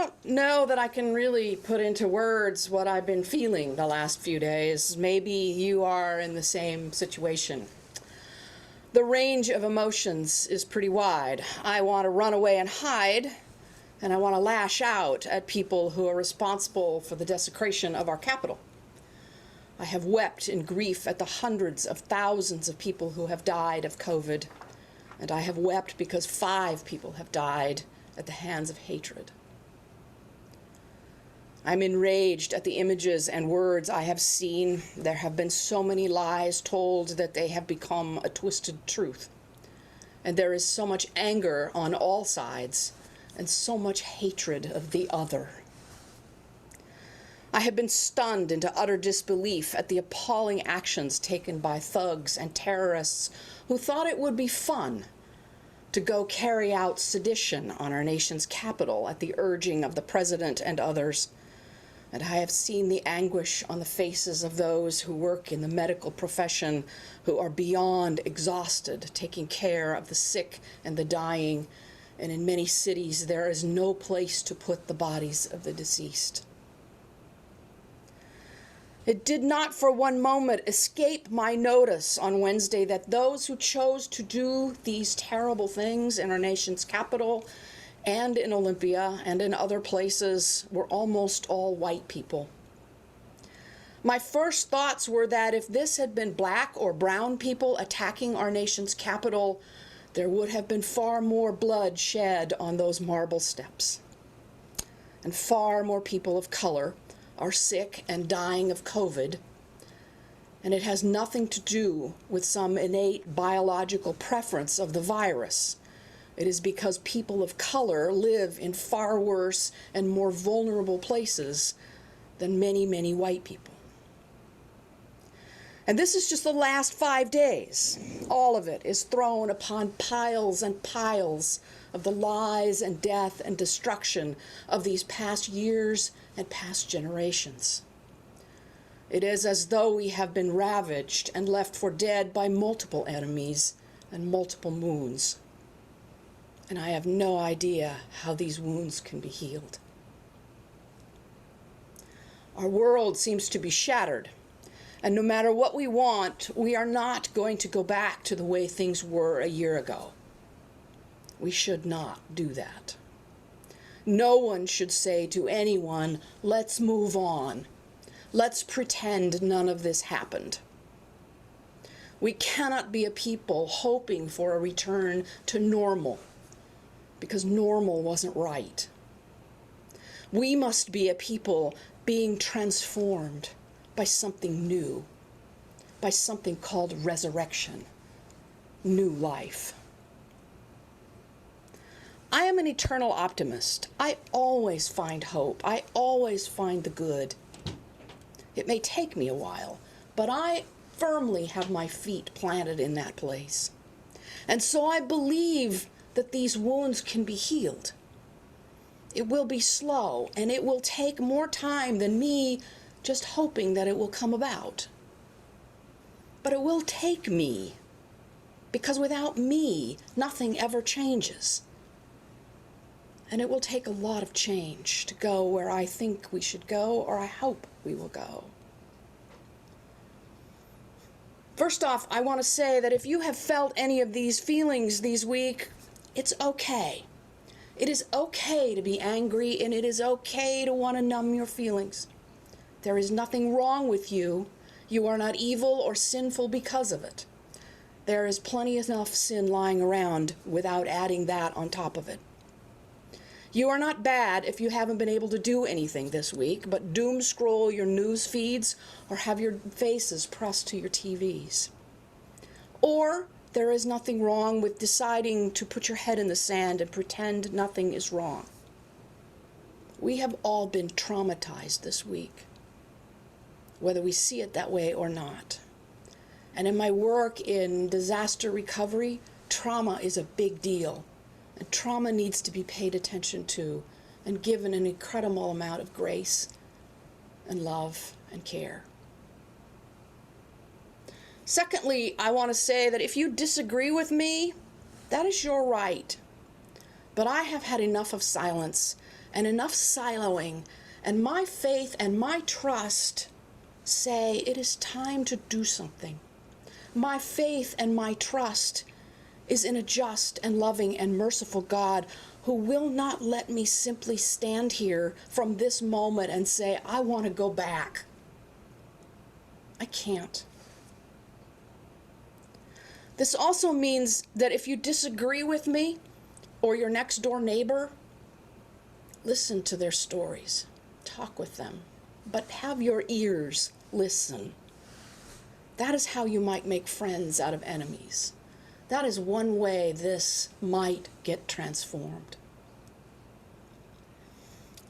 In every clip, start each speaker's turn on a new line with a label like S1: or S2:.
S1: don't know that I can really put into words what I've been feeling the last few days. Maybe you are in the same situation. The range of emotions is pretty wide. I want to run away and hide, and I want to lash out at people who are responsible for the desecration of our capital. I have wept in grief at the hundreds of thousands of people who have died of COVID, and I have wept because 5 people have died at the hands of hatred. I'm enraged at the images and words I have seen. There have been so many lies told that they have become a twisted truth. And there is so much anger on all sides and so much hatred of the other. I have been stunned into utter disbelief at the appalling actions taken by thugs and terrorists who thought it would be fun to go carry out sedition on our nation's capital at the urging of the president and others. And I have seen the anguish on the faces of those who work in the medical profession, who are beyond exhausted, taking care of the sick and the dying. And in many cities, there is no place to put the bodies of the deceased. It did not for one moment escape my notice on Wednesday that those who chose to do these terrible things in our nation's capital and in Olympia and in other places were almost all white people. My first thoughts were that if this had been black or brown people attacking our nation's capital, there would have been far more blood shed on those marble steps. And far more people of color are sick and dying of COVID. And it has nothing to do with some innate biological preference of the virus. It is because people of color live in far worse and more vulnerable places than many, many white people. And this is just the last 5 days. All of it is thrown upon piles and piles of the lies and death and destruction of these past years and past generations. It is as though we have been ravaged and left for dead by multiple enemies and multiple wounds. And I have no idea how these wounds can be healed. Our world seems to be shattered, and no matter what we want, we are not going to go back to the way things were a year ago. We should not do that. No one should say to anyone, let's move on. Let's pretend none of this happened. We cannot be a people hoping for a return to normal, because normal wasn't right. We must be a people being transformed by something new, by something called resurrection, new life. I am an eternal optimist. I always find hope. I always find the good. It may take me a while, but I firmly have my feet planted in that place. And so I believe that these wounds can be healed. It will be slow, and it will take more time than me just hoping that it will come about. But it will take me, because without me, nothing ever changes. And it will take a lot of change to go where I think we should go, or I hope we will go. First off, I want to say that if you have felt any of these feelings these weeks, it's okay. It is okay to be angry, and it is okay to want to numb your feelings. There is nothing wrong with you. You are not evil or sinful because of it. There is plenty enough sin lying around without adding that on top of it. You are not bad if you haven't been able to do anything this week, but doom scroll your news feeds or have your faces pressed to your TVs. Or there is nothing wrong with deciding to put your head in the sand and pretend nothing is wrong. We have all been traumatized this week, whether we see it that way or not. And in my work in disaster recovery, trauma is a big deal. And trauma needs to be paid attention to and given an incredible amount of grace and love and care. Secondly, I want to say that if you disagree with me, that is your right. But I have had enough of silence, and enough siloing, and my faith and my trust say it is time to do something. My faith and my trust is in a just and loving and merciful God who will not let me simply stand here from this moment and say, I want to go back. I can't. This also means that if you disagree with me or your next door neighbor, listen to their stories, talk with them, but have your ears listen. That is how you might make friends out of enemies. That is one way this might get transformed.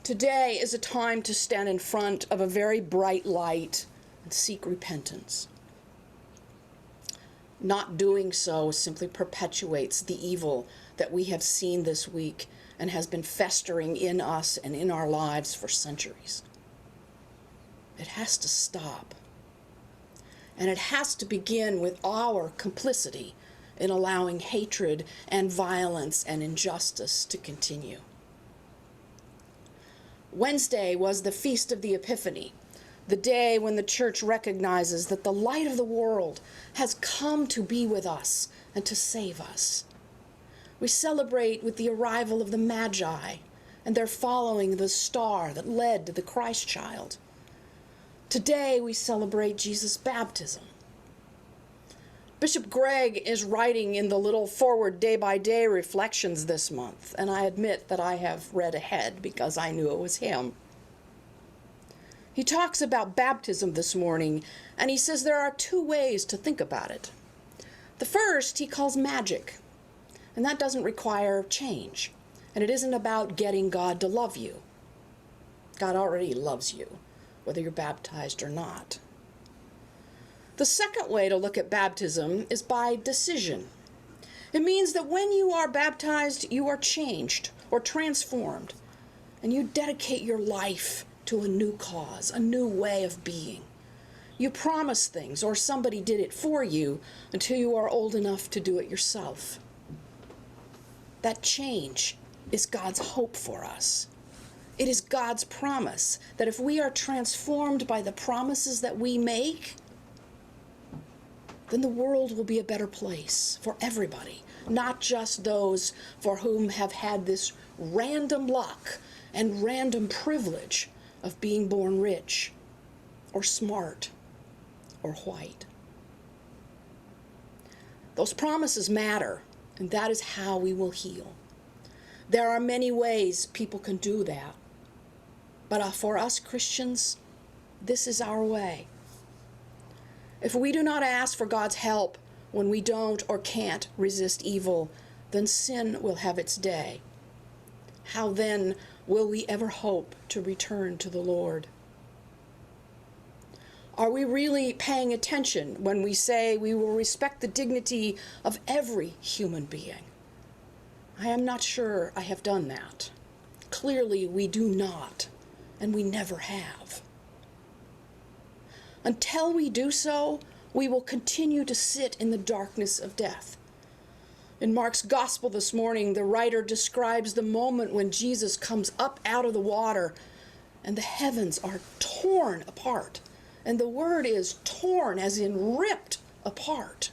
S1: Today is a time to stand in front of a very bright light and seek repentance. Not doing so simply perpetuates the evil that we have seen this week and has been festering in us and in our lives for centuries. It has to stop. And it has to begin with our complicity in allowing hatred and violence and injustice to continue. Wednesday was the Feast of the Epiphany, the day when the church recognizes that the light of the world has come to be with us and to save us. We celebrate with the arrival of the Magi and their following the star that led to the Christ child. Today we celebrate Jesus' baptism. Bishop Greg is writing in the little forward day-by-day reflections this month, and I admit that I have read ahead because I knew it was him. He talks about baptism this morning, and he says there are two ways to think about it. The first he calls magic, and that doesn't require change, and it isn't about getting God to love you. God already loves you, whether you're baptized or not. The second way to look at baptism is by decision. It means that when you are baptized, you are changed or transformed, and you dedicate your life to a new cause, a new way of being. You promise things, or somebody did it for you until you are old enough to do it yourself. That change is God's hope for us. It is God's promise that if we are transformed by the promises that we make, then the world will be a better place for everybody, not just those for whom have had this random luck and random privilege of being born rich or smart or white. Those promises matter, and that is how we will heal. There are many ways people can do that, but for us Christians, this is our way. If we do not ask for God's help when we don't or can't resist evil, then sin will have its day. How then will we ever hope to return to the Lord? Are we really paying attention when we say we will respect the dignity of every human being? I am not sure I have done that. Clearly we do not, and we never have. Until we do so, we will continue to sit in the darkness of death. In Mark's Gospel this morning, the writer describes the moment when Jesus comes up out of the water and the heavens are torn apart. And the word is torn, as in ripped apart.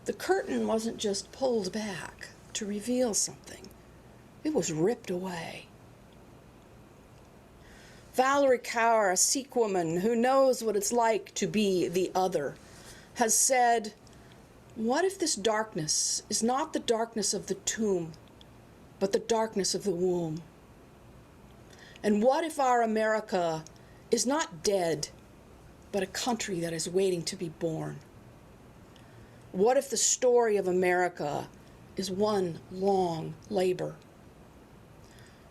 S1: The curtain wasn't just pulled back to reveal something. It was ripped away. Valerie Kaur, a Sikh woman who knows what it's like to be the other, has said, what if this darkness is not the darkness of the tomb, but the darkness of the womb? And what if our America is not dead, but a country that is waiting to be born? What if the story of America is one long labor?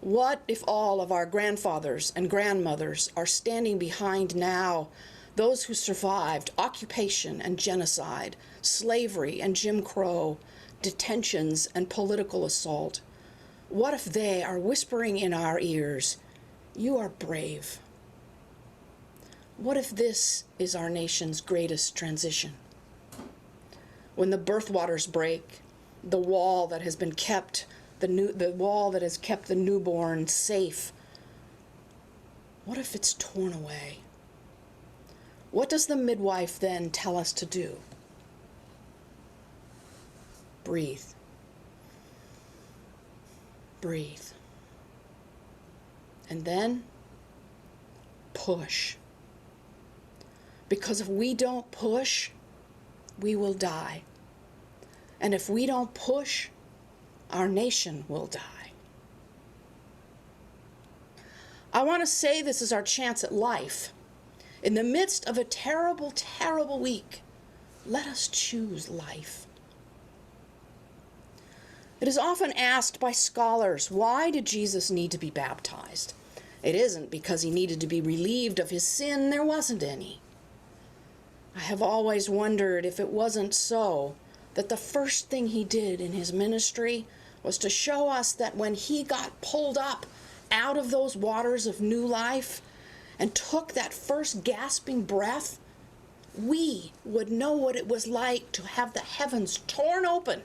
S1: What if all of our grandfathers and grandmothers are standing behind now those who survived occupation and genocide, slavery and Jim Crow, detentions and political assault? What if they are whispering in our ears, "You are brave"? What if this is our nation's greatest transition? When the birth waters break, the wall that has been kept the wall that has kept the newborn safe, what if it's torn away? What does the midwife then tell us to do? Breathe. Breathe. And then push. Because if we don't push, we will die. And if we don't push, our nation will die. I want to say this is our chance at life. In the midst of a terrible, terrible week, let us choose life. It is often asked by scholars, why did Jesus need to be baptized? It isn't because he needed to be relieved of his sin. There wasn't any. I have always wondered if it wasn't so, that the first thing he did in his ministry was to show us that when he got pulled up out of those waters of new life and took that first gasping breath, we would know what it was like to have the heavens torn open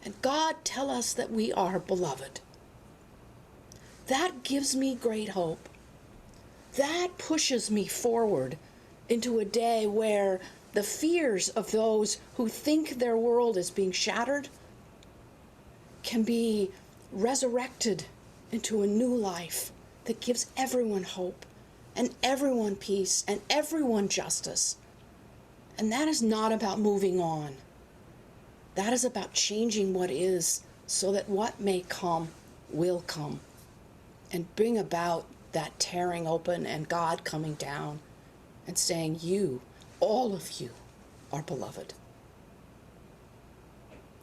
S1: and God tell us that we are beloved. That gives me great hope. That pushes me forward into a day where the fears of those who think their world is being shattered can be resurrected into a new life that gives everyone hope and everyone peace and everyone justice. And that is not about moving on. That is about changing what is so that what may come will come and bring about that tearing open and God coming down and saying, you, all of you, are beloved.